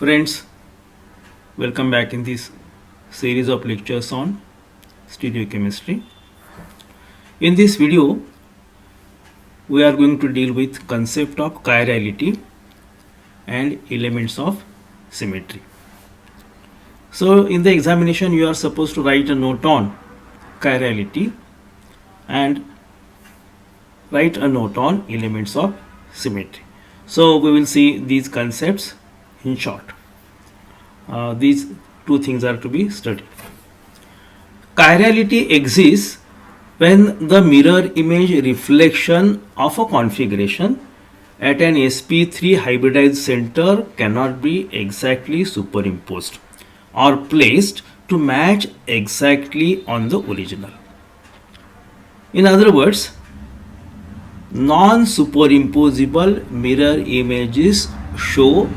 Friends, welcome back in this series of lectures on stereochemistry. In this video, we are going to deal with concept of chirality and elements of symmetry. So in the examination, you are supposed to write a note on chirality and write a note on elements of symmetry. So we will see these concepts in short. These two things are to be studied. Chirality exists when the mirror image reflection of a configuration at an sp3 hybridized center cannot be exactly superimposed or placed to match exactly on the original. In other words, non-superimposable mirror images show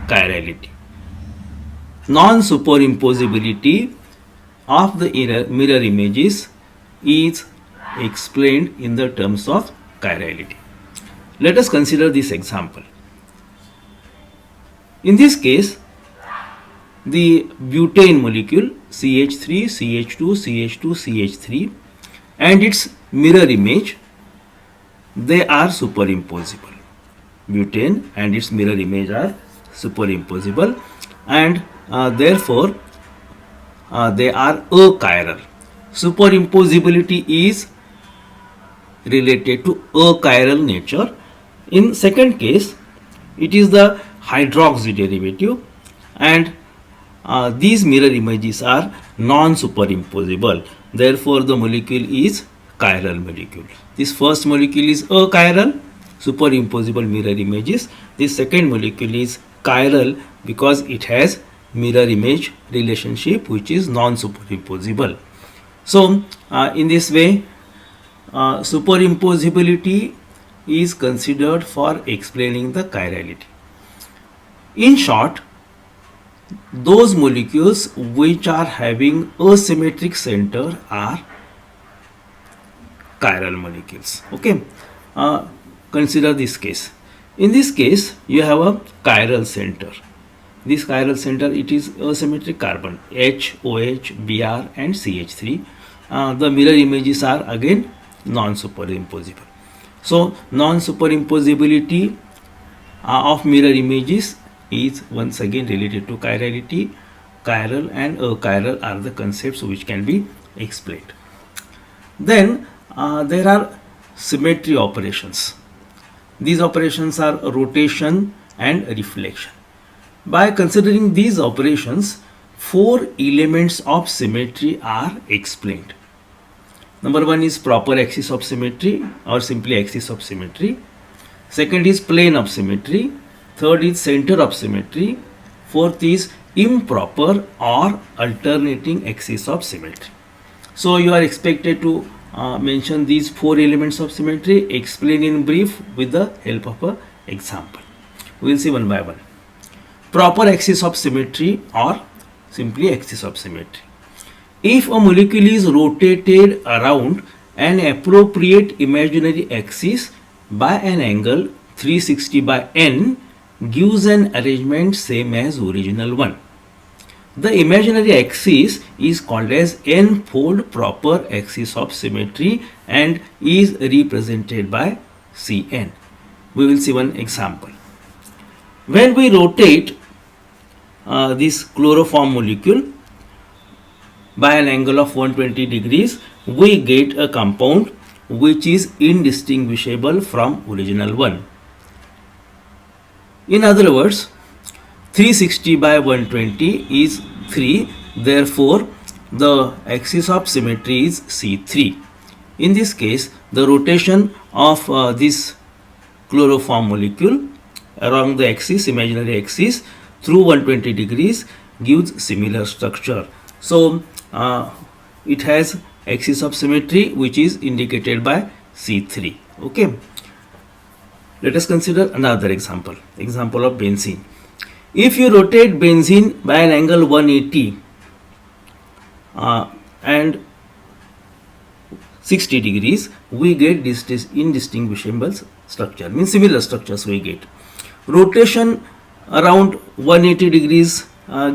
chirality. Non-superimposability of the mirror images is explained in the terms of chirality. Let us consider this example. In this case, the butane molecule CH3, CH2, CH2, CH3 and its mirror image, they are superimposable. Butane and its mirror image are superimposable and therefore they are achiral. Superimposability is related to achiral nature. In second case, it is the hydroxy derivative and these mirror images are non-superimposable. Therefore, the molecule is chiral molecule. This first molecule is achiral, superimposable mirror images. This second molecule is chiral because it has mirror image relationship which is non-superimposable. So, in this way, superimposability is considered for explaining the chirality. In short, those molecules which are having asymmetric center are chiral molecules. Okay, consider this case. In this case, you have a chiral center. This chiral center, it is asymmetric carbon H, OH, Br and CH3. The mirror images are again non-superimposable. So, non-superimposability of mirror images is once again related to chirality. Chiral and achiral are the concepts which can be explained. Then there are symmetry operations. These operations are rotation and reflection. By considering these operations, 4 elements of symmetry are explained. Number 1 is proper axis of symmetry or simply axis of symmetry. Second is plane of symmetry. Third is center of symmetry. Fourth is improper or alternating axis of symmetry. So you are expected to mention these 4 elements of symmetry, explain in brief with the help of an example. We will see one by one. Proper axis of symmetry or simply axis of symmetry. If a molecule is rotated around an appropriate imaginary axis by an angle 360 by n gives an arrangement same as original one. The imaginary axis is called as n-fold proper axis of symmetry and is represented by Cn. We will see one example. When we rotate this chloroform molecule by an angle of 120 degrees, we get a compound which is indistinguishable from original one. In other words, 360 by 120 is 3, therefore the axis of symmetry is C3. In this case, the rotation of this chloroform molecule along the axis, imaginary axis, through 120 degrees gives similar structure. So, it has axis of symmetry which is indicated by C3. Okay. Let us consider another example. Example of benzene. If you rotate benzene by an angle 180 and 60 degrees, we get this indistinguishable structure. Means similar structures we get. Rotation around 180 degrees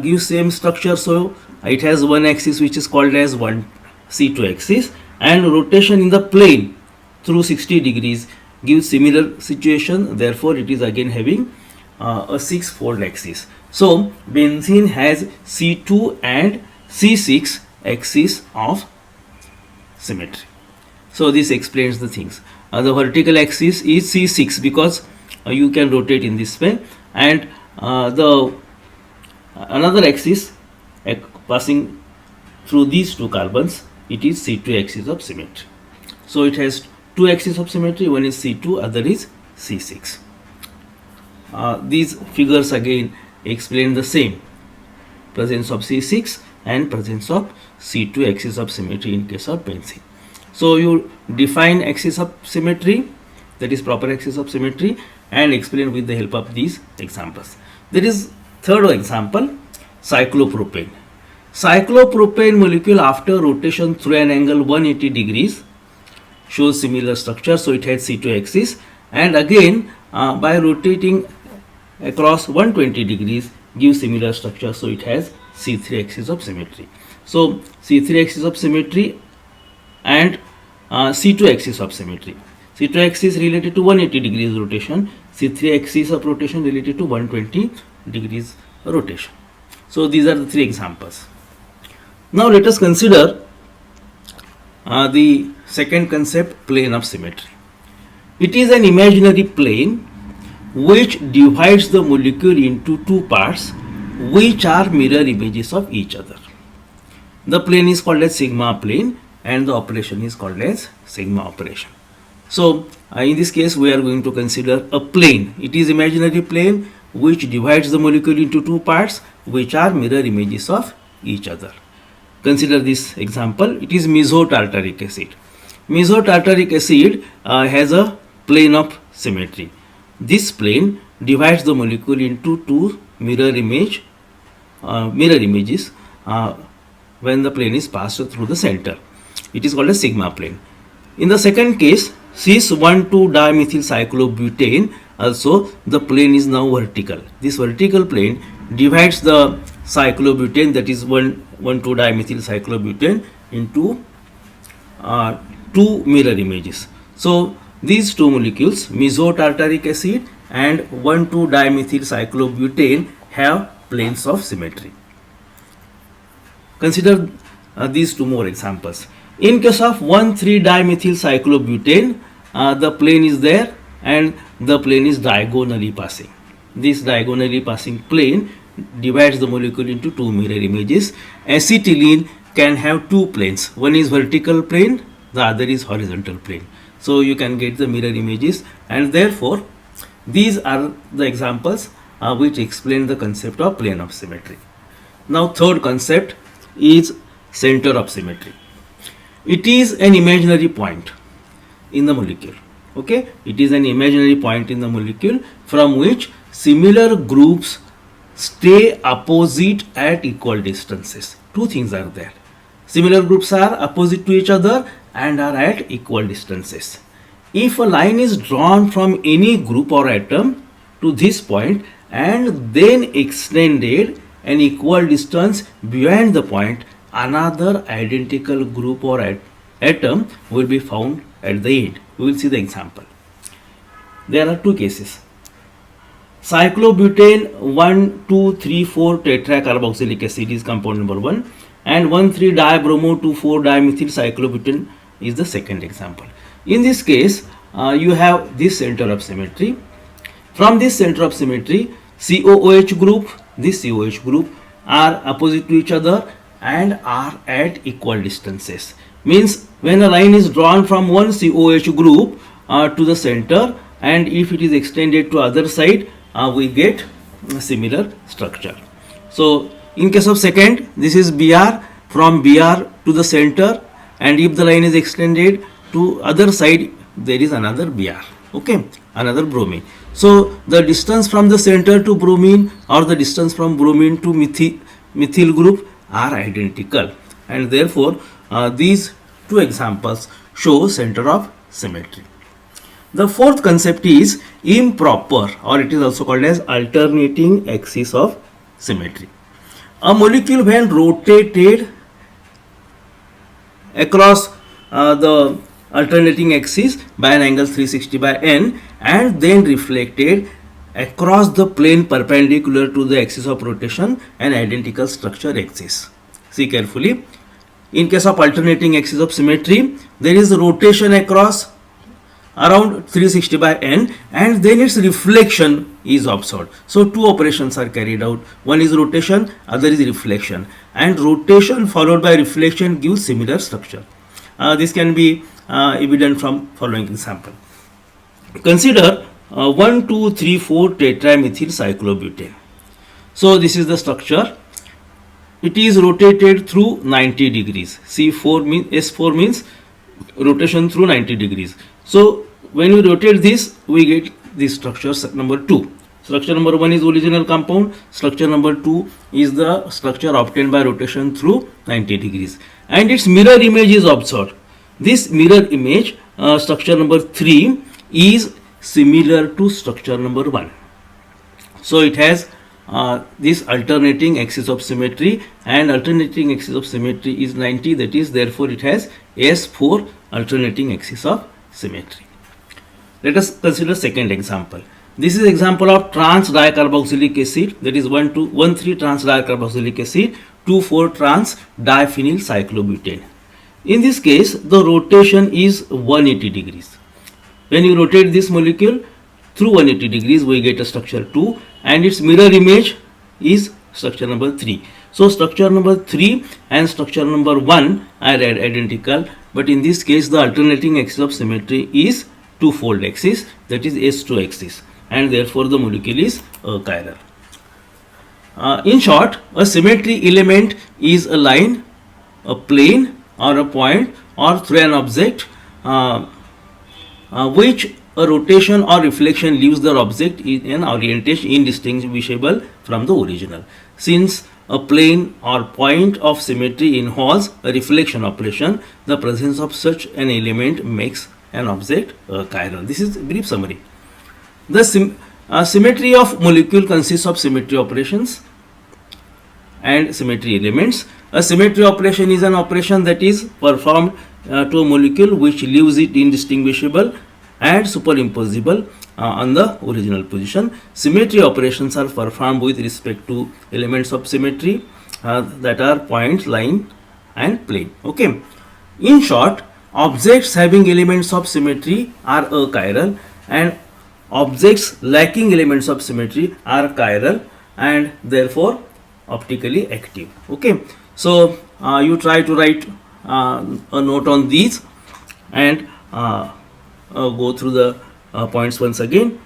gives same structure. So it has one axis which is called as one C2 axis, and rotation in the plane through 60 degrees gives similar situation. Therefore it is again having a six-fold axis. So benzene has C2 and C6 axis of symmetry. So this explains the things. The vertical axis is C6 because you can rotate in this way, and the another axis passing through these two carbons, it is C2 axis of symmetry. So it has two axes of symmetry, one is C2, other is C6. These figures again explain the same, presence of C6 and presence of C2 axis of symmetry in case of benzene. So you define axis of symmetry, that is proper axis of symmetry, and explain with the help of these examples. There is third example, cyclopropane. Cyclopropane molecule after rotation through an angle 180 degrees shows similar structure. So it has C2 axis, and again by rotating across 120 degrees gives similar structure. So it has C3 axis of symmetry. So C3 axis of symmetry and C2 axis of symmetry. C2 axis related to 180 degrees rotation, C3 axis of rotation related to 120 degrees rotation. So these are the three examples. Now let us consider the second concept, plane of symmetry. It is an imaginary plane which divides the molecule into two parts which are mirror images of each other. The plane is called as sigma plane and the operation is called as sigma operation. So in this case we are going to consider a plane. It is imaginary plane which divides the molecule into two parts which are mirror images of each other. Consider this example. It is mesotartaric acid. Mesotartaric acid has a plane of symmetry. This plane divides the molecule into two mirror images when the plane is passed through the center. It is called a sigma plane. In the second case, cis 1,2-dimethyl cyclobutane, also the plane is now vertical. This vertical plane divides the cyclobutane, that is 1,2-dimethyl cyclobutane, into two mirror images. So these two molecules, mesotartaric acid and 1,2-dimethyl cyclobutane, have planes of symmetry. Consider these two more examples. In case of 1,3-dimethyl cyclobutane, the plane is there and the plane is diagonally passing. This diagonally passing plane divides the molecule into two mirror images. Acetylene can have two planes. One is vertical plane, the other is horizontal plane. So you can get the mirror images, and therefore these are the examples which explain the concept of plane of symmetry. Now third concept is center of symmetry. It is an imaginary point in the molecule. Okay, it is an imaginary point in the molecule from which similar groups stay opposite at equal distances. Two things are there. Similar groups are opposite to each other and are at equal distances. If a line is drawn from any group or atom to this point and then extended an equal distance beyond the point, another identical group or atom will be found at the end. We will see the example. There are two cases. Cyclobutane 1,2,3,4 tetracarboxylic acid is compound number 1, and 1,3-dibromo-2,4-dimethyl cyclobutane is the second example. In this case, you have this center of symmetry. From this center of symmetry, COOH group, this COH group are opposite to each other and are at equal distances. Means when a line is drawn from one COH group to the center, and if it is extended to other side, we get a similar structure. So in case of second, this is Br, from Br to the center, and if the line is extended to other side, there is another Br, okay, another bromine. So the distance from the center to bromine or the distance from bromine to methyl group are identical, and therefore these two examples show center of symmetry. The fourth concept is improper, or it is also called as alternating axis of symmetry. A molecule when rotated across the alternating axis by an angle 360 by n and then reflected across the plane perpendicular to the axis of rotation, an identical structure exists. See carefully. In case of alternating axis of symmetry, there is rotation across around 360 by n and then its reflection is observed. So two operations are carried out. One is rotation, other is reflection, and rotation followed by reflection gives similar structure. This can be evident from following example. Consider 1, 2, 3, 4 tetramethyl cyclobutane. So this is the structure. It is rotated through 90 degrees. S4 means rotation through 90 degrees. So when we rotate this, we get this structure number 2. Structure number 1 is original compound. Structure number 2 is the structure obtained by rotation through 90 degrees. And its mirror image is observed. This mirror image, structure number 3, is similar to structure number 1. So it has this alternating axis of symmetry, and alternating axis of symmetry is 90, that is therefore it has S4 alternating axis of symmetry. Let us consider second example. This is example of trans dicarboxylic acid, that is 1,3 trans dicarboxylic acid, 2,4 trans diphenyl cyclobutane. In this case, the rotation is 180 degrees. When you rotate this molecule through 180 degrees, we get a structure 2, and its mirror image is structure number 3. So structure number 3 and structure number 1 are identical, but in this case the alternating axis of symmetry is two-fold axis, that is S2 axis, and therefore the molecule is achiral. In short, a symmetry element is a line, a plane, or a point, or through an object which a rotation or reflection leaves the object in an orientation indistinguishable from the original. Since a plane or point of symmetry involves a reflection operation, the presence of such an element makes an object chiral. This is a brief summary. The symmetry of molecule consists of symmetry operations and symmetry elements. A symmetry operation is an operation that is performed to a molecule which leaves it indistinguishable and superimposable on the original position. Symmetry operations are performed with respect to elements of symmetry that are point, line, and plane. Okay. In short, objects having elements of symmetry are achiral, and objects lacking elements of symmetry are chiral and therefore optically active. Okay. So you try to write a note on these and go through the points once again,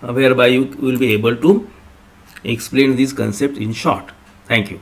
whereby you will be able to explain this concept in short. Thank you.